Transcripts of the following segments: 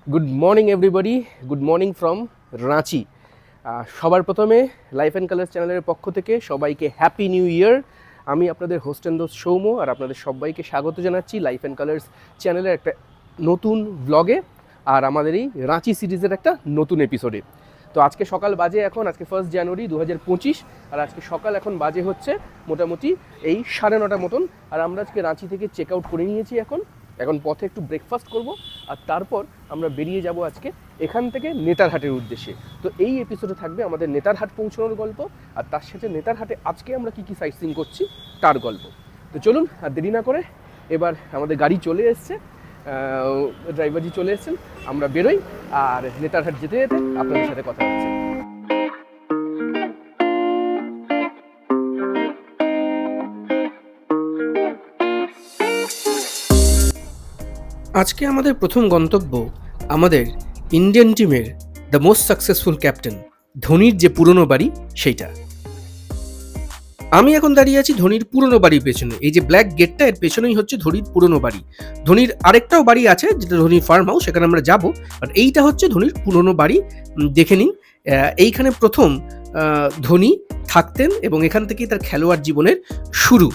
Good morning everybody, good morning from Ranchi. সবার প্রথমে life and colours চ্যানেলের পক্ষ থেকে সবাইকে হ্যাপি নিউ ইয়ার। আমি আপনাদের হোস্ট অ্যান্ড দোস্ত সৌম্য, আর আপনাদের সবাইকে স্বাগত জানাচ্ছি লাইফ অ্যান্ড কালার্স চ্যানেলের একটা নতুন ব্লগে আর আমাদের এই রাঁচি সিরিজের একটা নতুন এপিসোডে। তো আজকে সকাল বাজে আজকে 1 জানুয়ারি 2025, আর আজকে সকাল এখন বাজে হচ্ছে মোটামুটি এই 9:30 মতন। আর আমরা আজকে রাঁচি থেকে চেক আউট করে নিয়েছি। এখন পথে একটু ব্রেকফাস্ট করব, আর তারপর আমরা বেরিয়ে যাব আজকে এখান থেকে নেতারহাটের উদ্দেশ্যে। তো এই এপিসোডে থাকবে আমাদের নেতারহাট পৌঁছানোর গল্প, আর তার সাথে নেতারহাটে আজকে আমরা কী সাইট সিইং করছি তার গল্প। তো চলুন আর দেরি না করে, এবার আমাদের গাড়ি চলে এসছে, ড্রাইভারজি চলে এসছেন, আমরা বেরোই আর নেতারহাট যেতে যেতে আপনাদের সাথে কথা হচ্ছে। আজকে আমাদের প্রথম গন্তব্য আমাদের ইন্ডিয়ান টিমের দ্য মোস্ট সাকসেসফুল ক্যাপ্টেন ধোনির যে পুরনো বাড়ি সেইটা। আমি এখন দাঁড়িয়ে আছি ধোনির পুরনো বাড়ির পেছনে। এই যে ব্ল্যাক গেটটা, এর পেছনেই হচ্ছে ধোনির পুরনো বাড়ি। ধোনির আরেকটাও বাড়ি আছে যেটা ধোনির ফার্ম হাউস, সেখানে আমরা যাব, বাট এইটা হচ্ছে ধোনির পুরনো বাড়ি। দেখে নিন, এইখানে প্রথম ধোনি থাকতেন এবং এখান থেকেই তার খেলোয়াড় জীবনের শুরু।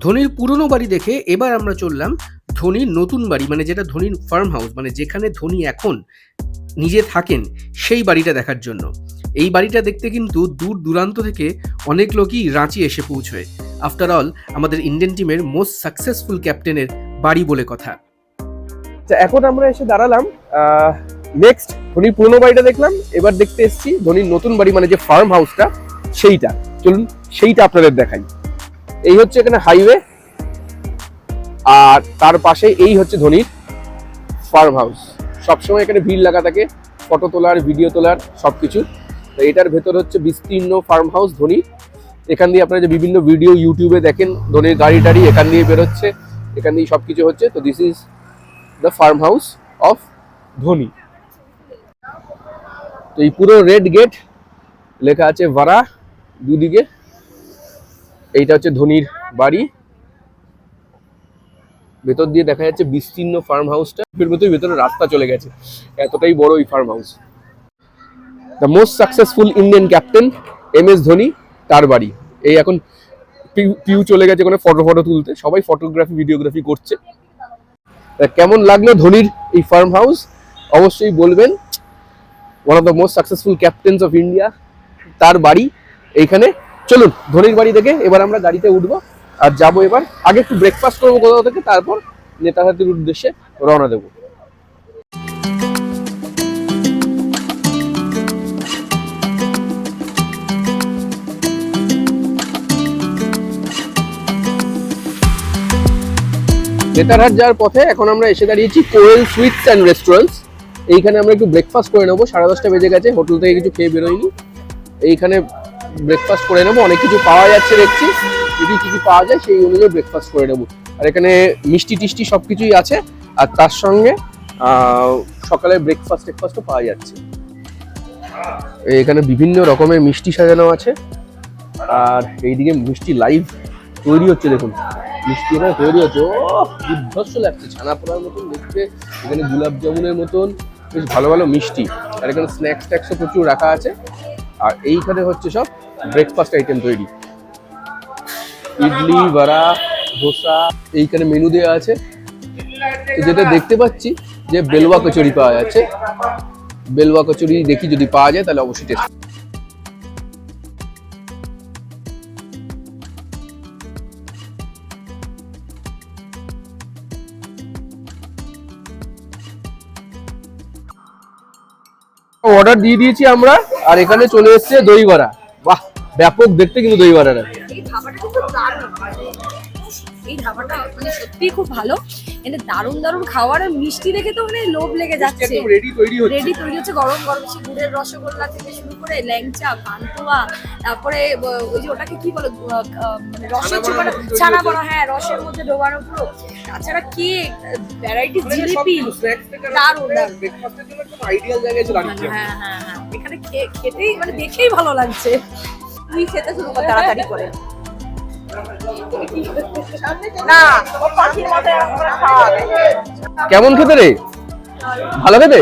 ধোনির পুরনো বাড়ি দেখে এবার আমরা চললাম ধোনির নতুন বাড়ি, মানে যেটা ধোনির ফার্ম হাউস, মানে যেখানে ধোনি এখন নিজে থাকেন, সেই বাড়িটা দেখার জন্য। এই বাড়িটা দেখতে কিন্তু দূর দূরান্ত থেকে অনেক লোকই রাঁচি এসে পৌঁছয়। আফটার অল আমাদের ইন্ডিয়ান টিমের মোস্ট সাকসেসফুল ক্যাপ্টেনের বাড়ি বলে কথা। এখন আমরা এসে দাঁড়ালাম, নেক্সট ধোনির পুরনো বাড়িটা দেখলাম, এবার দেখতে এসেছি ধোনির নতুন বাড়ি, মানে যে ফার্ম হাউসটা সেইটা। চলুন সেইটা আপনাদের দেখাই। এই হচ্ছে এখানে হাইওয়ে, আর তার পাশে এই হচ্ছে ধোনির ফার্ম হাউস। সবসময় এখানে ভিড় লাগা থাকে ফটো তোলার, ভিডিও তোলার, সবকিছু। তো এটার ভেতর হচ্ছে বিস্তীর্ণ ফার্ম হাউস ধোনির। এখান দিয়ে আপনারা যে বিভিন্ন ভিডিও ইউটিউবে দেখেন ধোনির গাড়ি টাড়ি এখান দিয়ে বেরোচ্ছে, এখান দিয়ে সবকিছু হচ্ছে। তো this is the farm house of Dhoni. তো এই পুরো রেড গেট লেখা আছে ভাড়া দুদিকে। এইটা হচ্ছে ধোনির বাড়ি, ভেতর দিয়ে দেখা যাচ্ছে বিস্তীর্ণ ফার্ম হাউসটা। এর মতোই ভেতরে রাস্তা চলে গেছে, এতটাই বড় এই farm house. The most successful Indian captain MS Dhoni, তার বাড়ি। এই এখন পিউ চলে গেছে ওখানে ফটো তুলতে, সবাই ফটোগ্রাফি ভিডিওগ্রাফি করছে। কেমন লাগলো ধোনির এই ফার্ম হাউস অবশ্যই বলবেন। One of the most successful captain's of India, তার বাড়ি এইখানে। চলুন ধোনির বাড়ি থেকে এবার আমরা গাড়িতে উঠবো আর যাবো। এবার আগে একটু ব্রেকফাস্ট করবো কোথাও থেকে, তারপর নেতারহাটের উদ্দেশ্যে রওনা দেবো। নেতারহাট যাওয়ার পথে এখন আমরা এসে দাঁড়িয়েছি কোয়েল সুইটস অ্যান্ড রেস্টুরেন্টস। এইখানে আমরা একটু ব্রেকফাস্ট করে নেবো, 10:30 বেজে গেছে, হোটেল থেকে কিছু খেয়ে বেরোয়নি। এইখানে ব্রেকফাস্ট করে নেবো, অনেক কিছু পাওয়া যাচ্ছে দেখছি, যদি কিছু পাওয়া যায় সেই অনুযায়ী ব্রেকফাস্ট করে নেবো। আর এখানে মিষ্টি টিষ্টি সব কিছুই আছে, আর তার সঙ্গে সকালে ব্রেকফাস্টও পাওয়া যাচ্ছে। এখানে বিভিন্ন রকমের মিষ্টি সাজানো আছে, আর এইদিকে মিষ্টি লাইভ তৈরি হচ্ছে। দেখুন মিষ্টি এখানে তৈরি হচ্ছে, ও দুর্ধর্ষ লাগছে, ছানা পোড়ার মতন দেখতে। এখানে গোলাপ জামুনের মতন বেশ ভালো ভালো মিষ্টি, আর এখানে স্ন্যাক্স ট্যাক্সও প্রচুর রাখা আছে। আর এইখানে হচ্ছে সব ব্রেকফাস্ট আইটেম তৈরি, ইডলি, বড়া, ধোসা, এইখানে মেনু দেওয়া আছে। তো যেটা দেখতে পাচ্ছি যে বেলুয়া কচুরি পাওয়া যাচ্ছে, বেলুয়া কচুরি দেখি যদি পাওয়া যায় তাহলে অবশ্যই টেস্ট। অর্ডার দিয়ে দিয়েছি আমরা, আর এখানে চলে এসেছে দই বড়া। বাহ, ব্যাপক দেখতে কিন্তু দই বড়াটা। এই ধাবাটা মানে সত্যিই খুব ভালো, এখানে দারুণ দারুণ খাবার আর মিষ্টি দেখে তো মানে লোভ লেগে যাচ্ছে। রেডি তৈরি হচ্ছে গরম গরম, সে গুড়ের রসগোল্লা থেকে শুরু করে ল্যাংচা, পান্তুয়া, তারপরে ওই যে ওটাকে কি বলে মানে রসের চুপাটা, ছানা বড়া, হ্যাঁ রসের মধ্যে ডোবানো পুরো, তাছাড়া কেক, ভ্যারাইটি জিলিপি, দারুণ ব্রেকফাস্টের জন্য একদম আইডিয়াল জায়গায় এসে দাঁড়িয়েছি। হ্যাঁ হ্যাঁ হ্যাঁ, এখানে খেতেই মানে দেখেই ভালো লাগছে। তুই খেতে শুরু কর তাড়াতাড়ি করে। না ও পাখির মতো এরকম করে খাওয়াবে। কেমন খেতে রে? ভালো খেতে?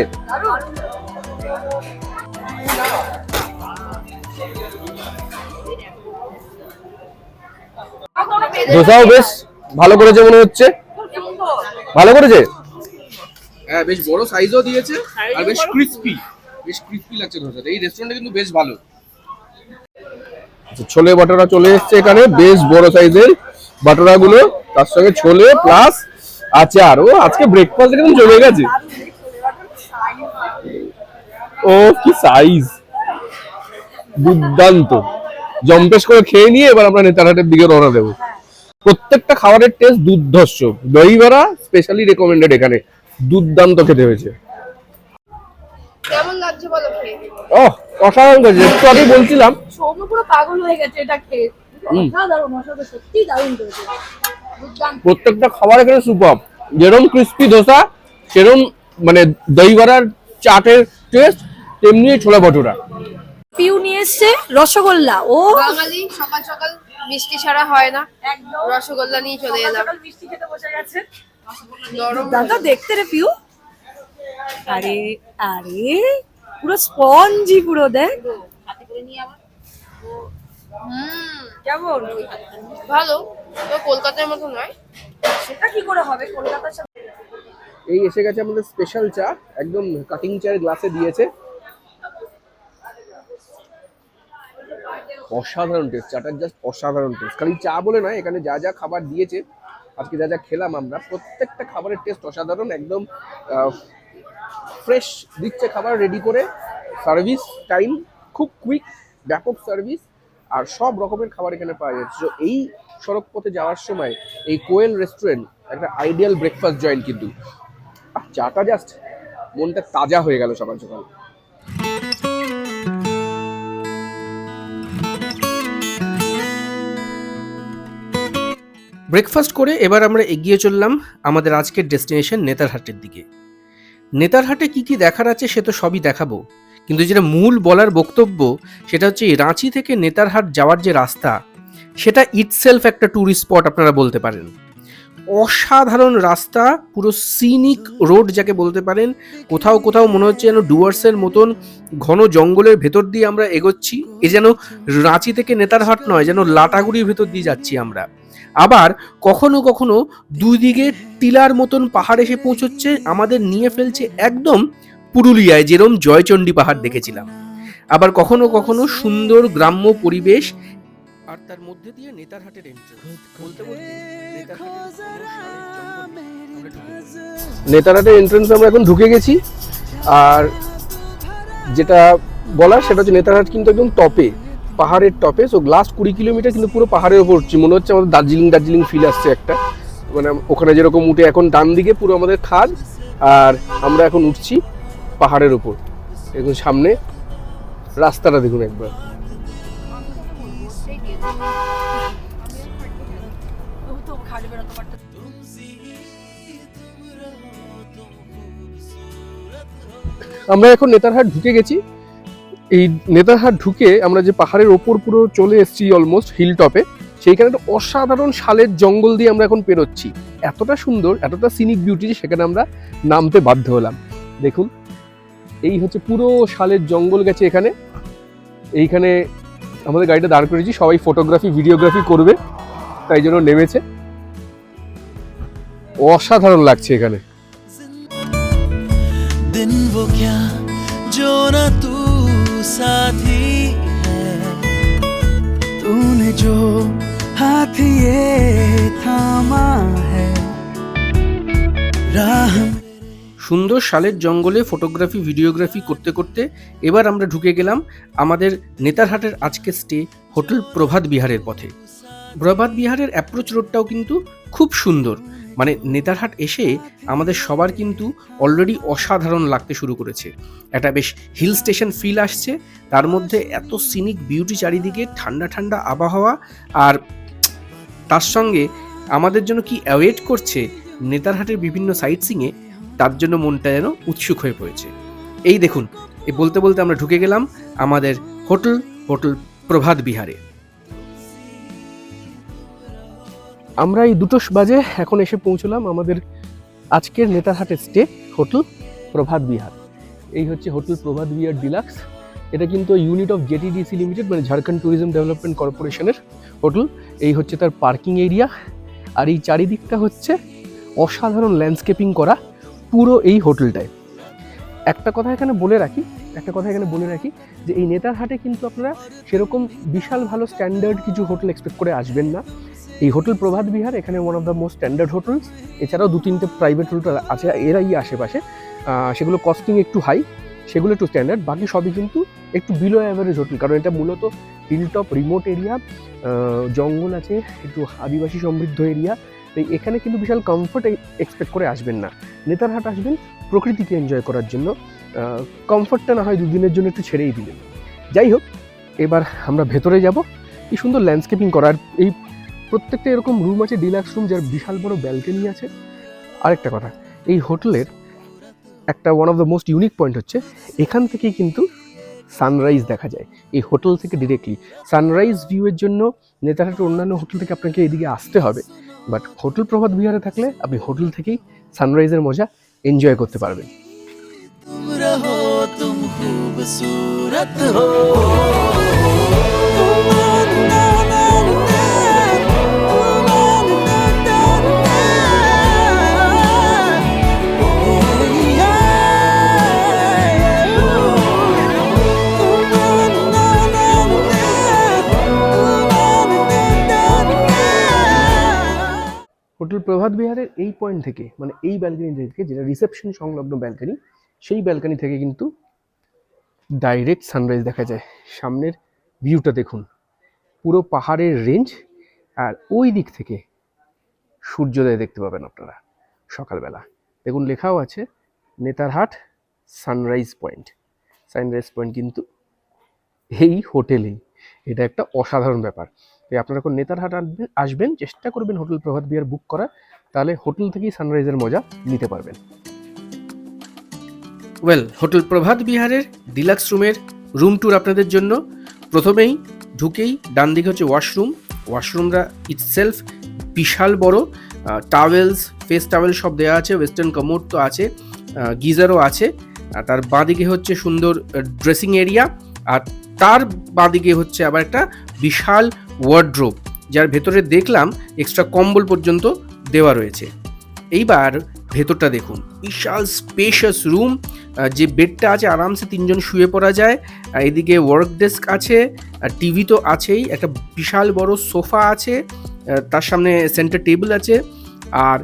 ধোসাও বেশ ভালো করেছে মনে হচ্ছে। ভালো করেছে, হ্যাঁ বেশ বড় সাইজও দিয়েছে আর বেশ ক্রিস্পি লাগছে ধোসাটা। এই রেস্টুরেন্টটা কিন্তু বেশ ভালো। ছোলে বাটারা চলে এসছে এখানে, বেশ বড় সাইজের বাটারা গুলো, তার সঙ্গে ছোলে প্লাস আচার। ও আজকে ব্রেকফাস্ট একদম জমে গেছে। ও কি সাইজ, দুর্দান্ত। জম্পেশ করে খেয়ে নিয়ে এবার আমরা নেতারহাটের দিকে রওনা দেবো। প্রত্যেকটা খাবারের টেস্ট দুর্ধর্ষ। দই বড়া স্পেশালি রেকমেন্ডেড এখানে, দুর্দান্ত খেতে হয়েছে। কেমন লাগছে বলো খেয়ে? ওহ অসাধারণ হয়েছে। একটু আগে বলছিলাম সৌম্য পুরো পাগল হয়ে গেছে এটা খেয়ে। অসাধারণ, অসাধারণ, সত্যি দারুণ করেছে। প্রত্যেকটা খাবার এখানে সুপার। যেরকম ক্রিস্পি ধোসা, সেরকম মানে দই বড়ার চাটের টেস্ট, তেমনি ছোলা ভটুরা। পিউ নিয়ে এসছে রসগোল্লা। ও বাঙালি সকাল সকাল মিষ্টি ছাড়া হয় না, একদম রসগোল্লা নিয়ে চলে এলাম। মিষ্টি খেতে বসে গেছে। নরম দাদা দেখতে রে পিউ, আরে আরে পুরো স্পঞ্জি পুরো, দেখ কেমন ভালো, তো কলকাতার মতো নয়। সেটা কি করে হবে কলকাতার সাথে। এই এসে গেছে আমাদের স্পেশাল চা, একদম কাটিং চায়ের গ্লাসে দিয়েছে। অসাধারণ টেস্ট, চাটার জাস্ট অসাধারণ টেস্ট। খালি চা বলে নয়, এখানে যা যা খাবার দিয়েছে আজকে, যা যা খেলাম আমরা, প্রত্যেকটা খাবারের টেস্ট অসাধারণ। একদম ফ্রেশ দিচ্ছে খাবার রেডি করে। সার্ভিস টাইম খুব কুইক, ব্যাপক সার্ভিস, আর সব রকমের খাবার এখানে পাওয়া যাচ্ছে। তো এই সড়ক পথে যাওয়ার সময় এই কোয়েল রেস্টুরেন্ট একটা আইডিয়াল ব্রেকফাস্ট জয়েন্ট কিন্তু। আর চাটা জাস্ট মনটা তাজা হয়ে গেল সকাল সকাল। ব্রেকফাস্ট করে এবার আমরা এগিয়ে চললাম আমাদের আজকের ডেস্টিনেশন নেতারহাটের দিকে। নেতারহাটে কি কি দেখার আছে সে তো সবই দেখাবো, কিন্তু যেটা মূল বলার বক্তব্য সেটা হচ্ছে রাঁচি থেকে নেতারহাট যাওয়ার যে রাস্তা, সেটা ইটসেলফ একটা ট্যুরিস্ট স্পট আপনারা বলতে পারেন। অসাধারণ রাস্তা, পুরো সিনিক রোড যাকে বলতে পারেন। কোথাও কোথাও মনে হচ্ছে যেন ডুয়ার্সের মতন ঘন জঙ্গলের ভেতর দিয়ে আমরা এগোচ্ছি। এ যেন রাঁচি থেকে নেতারহাট নয়, যেন লাটাগুড়ির ভেতর দিয়ে যাচ্ছি আমরা। আবার কখনো কখনো দুদিকে টিলার মতন পাহাড় এসে পৌঁছচ্ছে, আমাদের নিয়ে ফেলছে একদম পুরুলিয়ায় যেরকম জয়চণ্ডী পাহাড় দেখেছিলাম। আবার কখনো কখনো সুন্দর গ্রাম্য পরিবেশ, আর তার মধ্যে দিয়ে নেতারহাটের এন্ট্রেন্স। বলতে বলতে নেতারহাটের এন্ট্রেন্স আমরা এখন ঢুকে গেছি। আর যেটা বলার সেটা হচ্ছে নেতারহাট কিন্তু একদম টপে, পাহাড়ের টপে। সো লাস্ট 20 কিলোমিটার কিন্তু পুরো পাহাড়ের ওপর উঠছি। মনে হচ্ছে আমাদের দার্জিলিং ফিল আসছে একটা, মানে ওখানে যেরকম উঠে এখন ডান দিকে পুরো আমাদের খাদ, আর আমরা এখন উঠছি পাহাড়ের ওপর। দেখুন সামনে রাস্তাটা দেখুন একবার। আমরা এখন নেতারহাট ঢুকে গেছি। এই নেতারহাট ঢুকে আমরা যে পাহাড়ের ওপর পুরো চলে এসেছি অলমোস্ট হিল টপে, সেইখানে একটা অসাধারণ শালের জঙ্গল দিয়ে আমরা এখন পেরোচ্ছি। এতটা সুন্দর, এতটা সিনিক বিউটি যে সেখানে আমরা নামতে বাধ্য হলাম। দেখুন এই হচ্ছে পুরো শালের জঙ্গল গেছে এখানে। এইখানে আমাদের গাড়িটা দাঁড় করেছি, সবাই ফটোগ্রাফি ভিডিওগ্রাফি করবে তাই জন্য নেমেছে। অসাধারণ লাগছে এখানে। दिन वो क्या जो न तू साथी है, तूने जो हाथ ये थामा है राह। সুন্দর শালের জঙ্গলে ফটোগ্রাফি ভিডিওগ্রাফি করতে করতে এবার আমরা ঢুকে গেলাম আমাদের নেতারহাটের আজকে স্টে হোটেল প্রভাত বিহারের পথে। প্রভাত বিহারের অ্যাপ্রোচ রোডটাও কিন্তু খুব সুন্দর। মানে নেতারহাট এসে আমাদের সবার কিন্তু অলরেডি অসাধারণ লাগতে শুরু করেছে। একটা বেশ হিল স্টেশন ফিল আসছে, তার মধ্যে এত সিনিক বিউটি চারিদিকে, ঠান্ডা ঠান্ডা আবহাওয়া, আর তার সঙ্গে আমাদের জন্য কি অ্যাওয়েট করছে নেতারহাটের বিভিন্ন সাইট সিংয়ে, তার জন্য মনটা যেন উৎসুক হয়ে পড়েছে। এই দেখুন, এই বলতে বলতে আমরা ঢুকে গেলাম আমাদের হোটেল প্রভাত বিহারে। আমরা এই 2টো বাজে এখন এসে পৌঁছলাম আমাদের আজকের নেতারহাটের স্টে হোটেল প্রভাত বিহার। এই হচ্ছে হোটেল প্রভাত বিহার ডিলাক্স। এটা কিন্তু ইউনিট অফ জেটিডিসি লিমিটেড, মানে ঝাড়খণ্ড ট্যুরিজম ডেভেলপমেন্ট কর্পোরেশনের হোটেল। এই হচ্ছে তার পার্কিং এরিয়া, আর এই চারিদিকটা হচ্ছে অসাধারণ ল্যান্ডস্কেপিং করা পুরো এই হোটেলটায়। একটা কথা এখানে বলে রাখি যে এই নেতারহাটে কিন্তু আপনারা সেরকম বিশাল ভালো স্ট্যান্ডার্ড কিছু হোটেল এক্সপেক্ট করে আসবেন না। এই হোটেল প্রভাত বিহার এখানে one of the most standard hotels. এছাড়াও 2-3টে প্রাইভেট হোটেল আছে এরাই আশেপাশে, সেগুলো কস্টিং একটু হাই, সেগুলো একটু স্ট্যান্ডার্ড। বাকি সবই কিন্তু একটু বিলো অ্যাভারেজ হোটেল, কারণ এটা মূলত হিলটপ রিমোট এরিয়া, জঙ্গল আছে, একটু আদিবাসী সমৃদ্ধ এরিয়া। তাই এখানে কিন্তু বিশাল কমফোর্ট এক্সপেক্ট করে আসবেন না। নেতারহাট আসবেন প্রকৃতিকে এনজয় করার জন্য, কমফোর্টটা না হয় 2 দিনের জন্য একটু ছেড়েই দিলেন। যাই হোক, এবার আমরা ভেতরে যাব। এই সুন্দর ল্যান্ডস্কেপিং করার এই প্রত্যেকটা এরকম রুম আছে, ডিলাক্স রুম, যার বিশাল বড় ব্যালকনি আছে। আরেকটা কথা, এই হোটেলের একটা one of the most unique point হচ্ছে এখান থেকেই কিন্তু সানরাইজ দেখা যায়। এই হোটেল থেকে ডিরেক্টলি সানরাইজ ভিউয়ের জন্য নেতারহাটের অন্যান্য হোটেল থেকে আপনাকে এদিকে আসতে হবে, বাট হোটেল প্রভাত বিহারে থাকলে আপনি হোটেল থেকেই সানরাইজের মজা এনজয় করতে পারবেন। तुम रहो तुम खूबसूरत हो হোটেল প্রভাত বিহারের এই পয়েন্ট থেকে, মানে এই ব্যালকনি থেকে, যেটা রিসেপশন সংলগ্ন ব্যালকনি, সেই ব্যালকনি থেকে কিন্তু ডাইরেক্ট সানরাইজ দেখা যায়। সামনের ভিউটা দেখুন, পুরো পাহাড়ের রেঞ্জ, আর ওই দিক থেকে সূর্যোদয় দেখতে পাবেন আপনারা সকালবেলা। দেখুন লেখাও আছে Netarhat sunrise point. Sunrise point কিন্তু এই হোটেলেই, এটা একটা অসাধারণ ব্যাপার। তাই আপনারা যখন নেতারহাট আসবেন চেষ্টা করবেন হোটেল প্রভাত বিহার বুক করা, তাহলে হোটেল থেকেই সানরাইজের মজা নিতে পারবেন। হোটেল প্রভাত বিহারের ডিলাক্স রুমের রুম ট্যুর আপনাদের জন্য। প্রথমেই ঢুকেই ডান দিকে হচ্ছে ওয়াশরুমটা ইটসেলফ বিশাল বড়, টাওয়েলস, ফেস টাওয়েল সব দেওয়া আছে, ওয়েস্টার্ন কমোড তো আছে, গিজারও আছে। তার বাঁদিকে হচ্ছে সুন্দর ড্রেসিং এরিয়া, আর তার বাঁদিকে হচ্ছে আবার একটা বিশাল ওয়ার্ড্রোব, যার ভেতরে দেখলাম এক্সট্রা কম্বল পর্যন্ত দেওয়া রয়েছে। এইবার ভেতরটা দেখুন, বিশাল স্পেশাস রুম, যে বেডটা আছে আরামসে 3 জন শুয়ে পড়া যায়। এদিকে ওয়ার্ক ডেস্ক আছে, টিভি তো আছেই, একটা বিশাল বড় সোফা আছে, তার সামনে সেন্টার টেবিল আছে, আর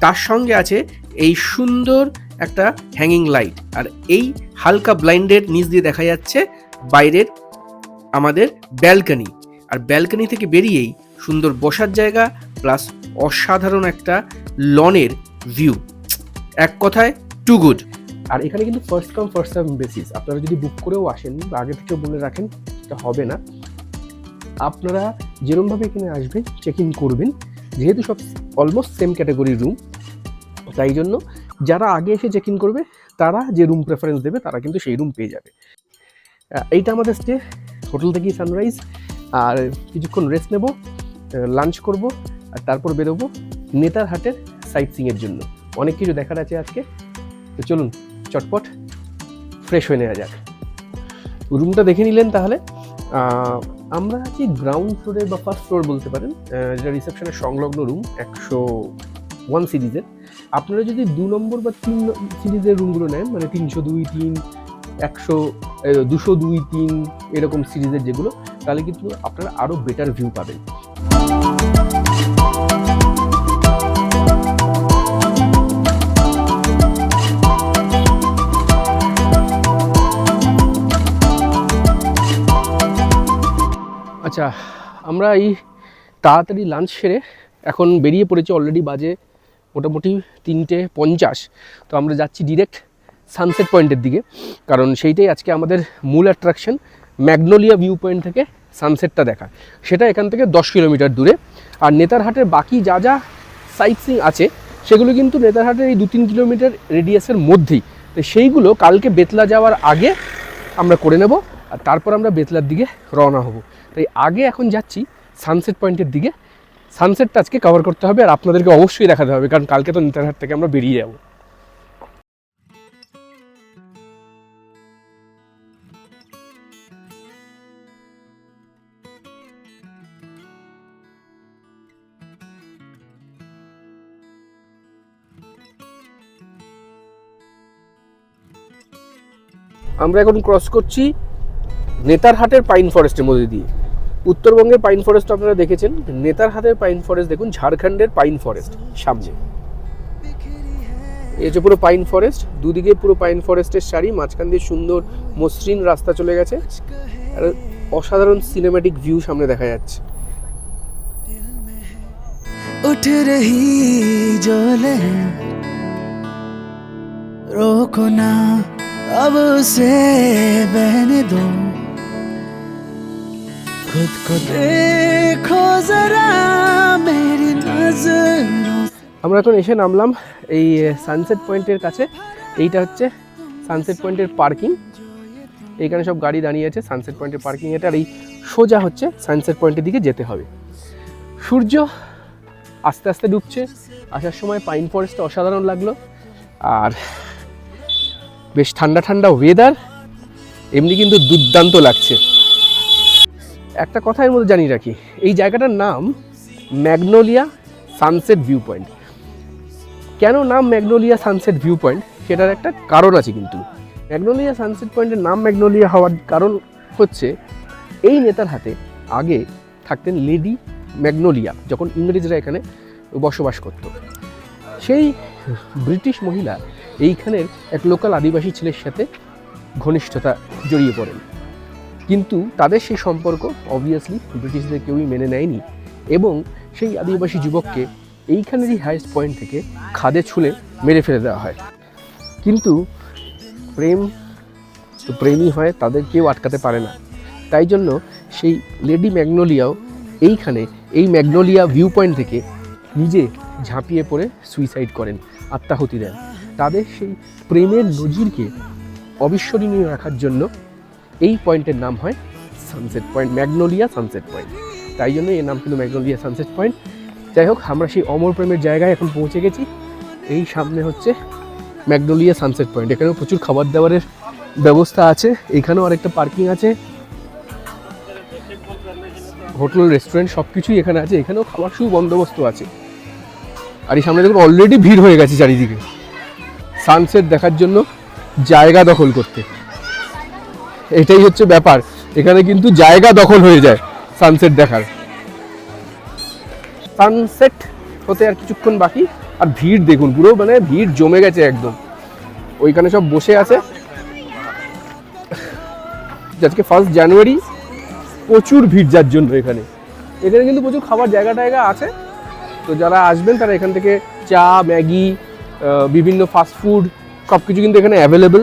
তার সঙ্গে আছে এই সুন্দর একটা হ্যাঙ্গিং লাইট। আর এই হালকা ব্লাইন্ডের নিচ দিয়ে দেখা যাচ্ছে বাইরের আমাদের ব্যালকনি, আর ব্যালকনি থেকে বেরিয়েই সুন্দর বসার জায়গা প্লাস অসাধারণ একটা লনের ভিউ। এক কথায় টু গুড। আর এখানে কিন্তু first come first serve basis, আপনারা যদি বুক করেও আসেন বা আগে থেকে বলে রাখেন সেটা হবে না। আপনারা যেরকমভাবে এখানে আসবেন চেক ইন করবেন, যেহেতু সব অলমোস্ট সেম ক্যাটাগরির রুম, তাই জন্য যারা আগে এসে চেক ইন করবে তারা যে রুম প্রেফারেন্স দেবে তারা কিন্তু সেই রুম পেয়ে যাবে। এইটা আমাদের স্টে, হোটেল থেকেই সানরাইজ, আর কিছুক্ষণ রেস্ট নেব, লাঞ্চ করব, আর তারপর বেরোবো নেতারহাটের সাইট সিইংয়ের জন্য। অনেক কিছু দেখার আছে আজকে, তো চলুন চটপট ফ্রেশ হয়ে নেওয়া যাক। রুমটা দেখে নিলেন তাহলে। আমরা আছি গ্রাউন্ড ফ্লোরে বা ফার্স্ট ফ্লোর বলতে পারেন, যেটা রিসেপশনের সংলগ্ন রুম 101 সিরিজের। আপনারা যদি 2 নম্বর বা 3 সিরিজের রুমগুলো নেন, মানে 302, 3, 100, 202, 3 এরকম সিরিজের যেগুলো, তাহলে কিন্তু আপনারা আরও বেটার ভিউ পাবেন। আচ্ছা, আমরা এই তাড়াতাড়ি লাঞ্চ সেরে এখন বেরিয়ে পড়েছি। অলরেডি বাজে মোটামুটি 3:50। তো আমরা যাচ্ছি ডিরেক্ট সানসেট পয়েন্টের দিকে, কারণ সেইটাই আজকে আমাদের মূল অ্যাট্রাকশন। ম্যাগনোলিয়া ভিউ পয়েন্ট থেকে সানসেটটা দেখা, সেটা এখান থেকে 10 কিলোমিটার দূরে। আর নেতারহাটের বাকি যা যা সাইট সিইং আছে সেগুলো কিন্তু নেতারহাটের এই 2-3 কিলোমিটার রেডিয়াসের মধ্যেই। তো সেইগুলো কালকে বেতলা যাওয়ার আগে আমরা করে নেব, আর তারপর আমরা বেতলার দিকে রওনা হব। তাই আগে এখন যাচ্ছি সানসেট পয়েন্টের দিকে, সানসেটটা আজকে কভার করতে হবে আর আপনাদেরকে অবশ্যই দেখাতে হবে, কারণ কালকে তো নেতারহাট থেকে আমরা বেরিয়ে যাব। আমরা এখন ক্রস করছি নেতারহাটের পাইন ফরেস্টের মধ্যে দিয়ে। উত্তরবঙ্গের পাইন ফরেস্ট আপনারা দেখেছেন, নেতারহাটের পাইন ফরেস্ট দেখুন, ঝাড়খণ্ডের পাইন ফরেস্ট সামনে। এই যে পুরো পাইন ফরেস্ট, দুদিকে পুরো পাইন ফরেস্টের সারি, মাঝখান দিয়ে সুন্দর মসৃণ রাস্তা চলে গেছে, আর অসাধারণ সিনেম্যাটিক ভিউ সামনে দেখা যাচ্ছে। उठ रही जो लहर रोको ना अब उसे बहने दो खुद को देखो जरा मेरी नजरों। আমরা এখন এসে নামলাম এই সানসেট পয়েন্টের কাছে। এইটা হচ্ছে সানসেট পয়েন্টের পার্কিং, এইখানে সব গাড়ি দাঁড়িয়ে আছে সানসেট পয়েন্টের পার্কিং এটা। আর এই সোজা হচ্ছে সানসেট পয়েন্টের দিকে যেতে হবে। সূর্য আস্তে আস্তে ডুবছে, আসার সময় পাইন ফরেস্টটা অসাধারণ লাগলো, আর বেশ ঠান্ডা ঠান্ডা ওয়েদার, এমনি কিন্তু দুর্দান্ত লাগছে। একটা কথা এর মধ্যে জানিয়ে রাখি, এই জায়গাটার নাম ম্যাগনোলিয়া সানসেট ভিউ পয়েন্ট। কেন নাম ম্যাগনোলিয়া সানসেট ভিউ পয়েন্ট সেটার একটা কারণ আছে। কিন্তু ম্যাগনোলিয়া সানসেট পয়েন্টের নাম ম্যাগনোলিয়া হওয়ার কারণ হচ্ছে এই নেতারহাটে আগে থাকতেন লেডি ম্যাগনোলিয়া, যখন ইংরেজরা এখানে বসবাস করত। সেই ব্রিটিশ মহিলা এইখানের এক লোকাল আদিবাসী ছেলের সাথে ঘনিষ্ঠতা জড়িয়ে পড়েন, কিন্তু তাদের সেই সম্পর্ক অবভিয়াসলি ব্রিটিশদের কেউই মেনে নেয়নি, এবং সেই আদিবাসী যুবককে এইখানেরই হাইয়েস্ট পয়েন্ট থেকে খাদে ছুঁলে মেরে ফেলে দেওয়া হয়। কিন্তু প্রেম তো প্রেমই হয়, তাদের কেউ আটকাতে পারে না। তাই জন্য সেই লেডি ম্যাগনোলিয়াও এইখানে এই ম্যাগনোলিয়া ভিউ পয়েন্ট থেকে নিজে ঝাঁপিয়ে পড়ে সুইসাইড করেন, আত্মাহুতি দেন। তাদের সেই প্রেমের নজিরকে অবিস্মরণীয় রাখার জন্য এই পয়েন্টের নাম হয় sunset point, magnolia sunset point. তাই জন্য এর নাম কিন্তু ম্যাগনোলিয়া সানসেট পয়েন্ট। যাই হোক, আমরা সেই অমর প্রেমের জায়গায় এখন পৌঁছে গেছি। এই সামনে হচ্ছে ম্যাগনোলিয়া সানসেট পয়েন্ট। এখানেও প্রচুর খাবার দাবারের ব্যবস্থা আছে, এখানেও আরেকটা পার্কিং আছে, হোটেল রেস্টুরেন্ট সব কিছুই এখানে আছে। এখানেও খাবার সুবন্দোবস্ত আছে। আর এই সামনে দেখুন অলরেডি ভিড় হয়ে গেছে চারিদিকে সানসেট দেখার জন্য জায়গা দখল করতে। এটাই হচ্ছে ব্যাপার, এখানে কিন্তু জায়গা দখল হয়ে যায় সানসেট দেখার। সানসেট হতে আর কিছুক্ষণ বাকি, আর ভিড় দেখুন, পুরো মানে ভিড় জমে গেছে একদম। ওইখানে সব বসে আছে। আজকে 1 জানুয়ারি, প্রচুর ভিড় যার জন্য এখানে কিন্তু প্রচুর খাবার জায়গা টায়গা আছে। তো যারা আসবেন তারা এখান থেকে চা, ম্যাগি, বিভিন্ন ফাস্টফুড সব কিছু কিন্তু এখানে অ্যাভেলেবেল।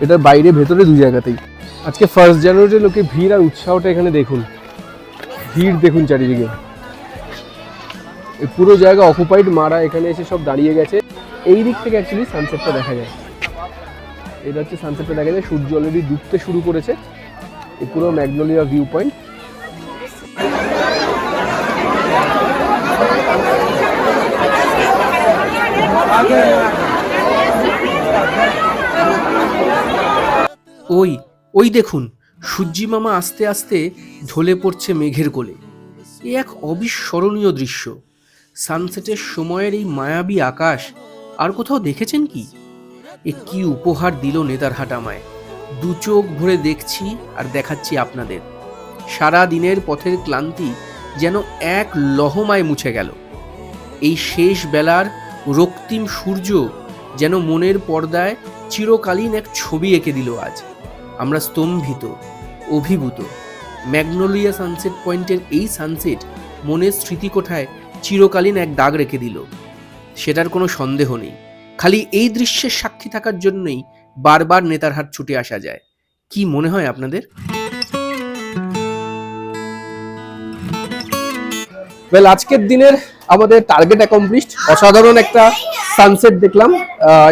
এটার বাইরে ভেতরে দু জায়গাতেই। আজকে 1 জানুয়ারি লোকে ভিড় আর উৎসাহটা এখানে দেখুন, ভিড় দেখুন চারিদিকে। এই পুরো জায়গা অকুপাইড, মারা এখানে এসে সব দাঁড়িয়ে গেছে। এই দিক থেকে অ্যাকচুয়ালি সানসেটটা দেখা যায়। এটা হচ্ছে সানসেটটা দেখা যায়, সূর্য অলরেডি ডুবতে শুরু করেছে। এই পুরো ম্যাগনোলিয়া ভিউ পয়েন্ট। ওই দেখুন, সূর্যি মামা আস্তে আস্তে ঢলে পড়ছে মেঘের কোলে। এ এক অবিস্মরণীয় দৃশ্য। সানসেটের সময়ের এই মায়াবী আকাশ আর কোথাও দেখেছেন কি? এ কি উপহার দিল নেতারহাট আমায়। দু চোখ ভরে দেখছি আর দেখাচ্ছি আপনাদের। সারা দিনের পথের ক্লান্তি যেন এক লহমায় মুছে গেল। এই শেষ বেলার রক্তিম সূর্য যেন মনের পর্দায় চিরকালীন এক ছবি এঁকে দিল আজ। আমরা স্তম্ভিত, অভিভূত। ম্যাগনোলিয়া সানসেট পয়েন্টের এই সানসেট মনের স্মৃতিকোঠায় চিরকালীন এক দাগ রেখে দিল, সেটার কোনো সন্দেহ নেই। খালি এই দৃশ্যের সাক্ষী থাকার জন্যই বারবার নেতারহাট ছুটে আসা যায়। কি মনে হয় আপনাদের? আজকের দিনের আমাদের টার্গেট অ্যাকমপ্লিশড। অসাধারণ একটা সানসেট দেখলাম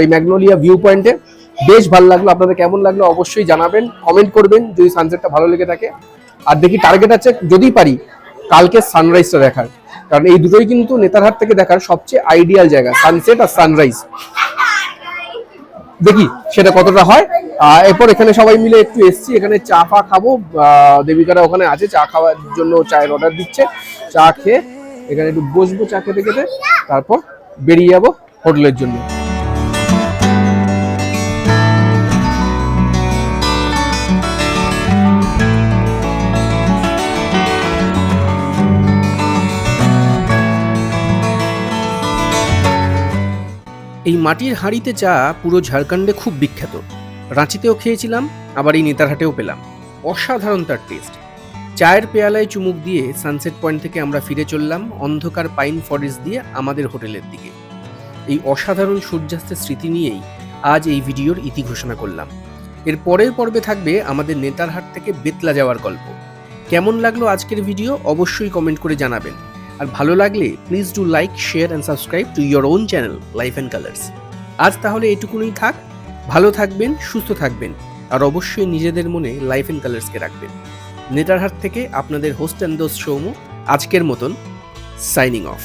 এই ম্যাগনোলিয়া ভিউ পয়েন্টে। বেশ ভালো লাগলো। আপনাদের কেমন লাগলো অবশ্যই জানাবেন, কমেন্ট করবেন যদি সানসেটটা ভালো লেগে থাকে। আর দেখি টার্গেট আছে যদি পারি কালকে সানরাইজটা দেখার। কারণ এই দুটোই কিন্তু নেতারহাট থেকে দেখার সবচেয়ে আইডিয়াল জায়গা, সানসেট আর সানরাইজ। দেখি সেটা কতটা হয়। এরপর এখানে সবাই মিলে একটু এসছি, এখানে চা ফা খাবো। দেবিকারা ওখানে আছে, চা খাওয়ার জন্য চায়ের অর্ডার দিচ্ছে। চা খেয়ে এখানে একটু বসবো চা খেতে খেতে, তারপর বেরিয়ে যাবো হোটেলের জন্য। এই মাটির হাঁড়িতে চা পুরো ঝাড়খণ্ডে খুব বিখ্যাত। রাঁচিতেও খেয়েছিলাম, আবার এই নেতারহাটেও পেলাম। অসাধারণ তার টেস্ট। চায়ের পেয়ালায় চুমুক দিয়ে সানসেট পয়েন্ট থেকে আমরা ফিরে চললাম অন্ধকার পাইন ফরেস্ট দিয়ে আমাদের হোটেলের দিকে। এই অসাধারণ সূর্যাস্তের স্মৃতি নিয়েই আজ এই ভিডিওর ইতি ঘোষণা করলাম। এর পরের পর্বে থাকবে আমাদের নেতারহাট থেকে বেতলা যাওয়ার গল্প। কেমন লাগলো আজকের ভিডিও অবশ্যই কমেন্ট করে জানাবেন। আর ভালো লাগলে please do like, share and subscribe to your own channel life and colours. আজ তাহলে এটুকুনই থাক। ভালো থাকবেন, সুস্থ থাকবেন, আর অবশ্যই নিজেদের মনে লাইফ অ্যান্ড কালার্সকে রাখবেন। নেতারহাট থেকে আপনাদের হোস্ট অ্যান্ড দোস্ত সৌম্য আজকের মতন সাইনিং অফ।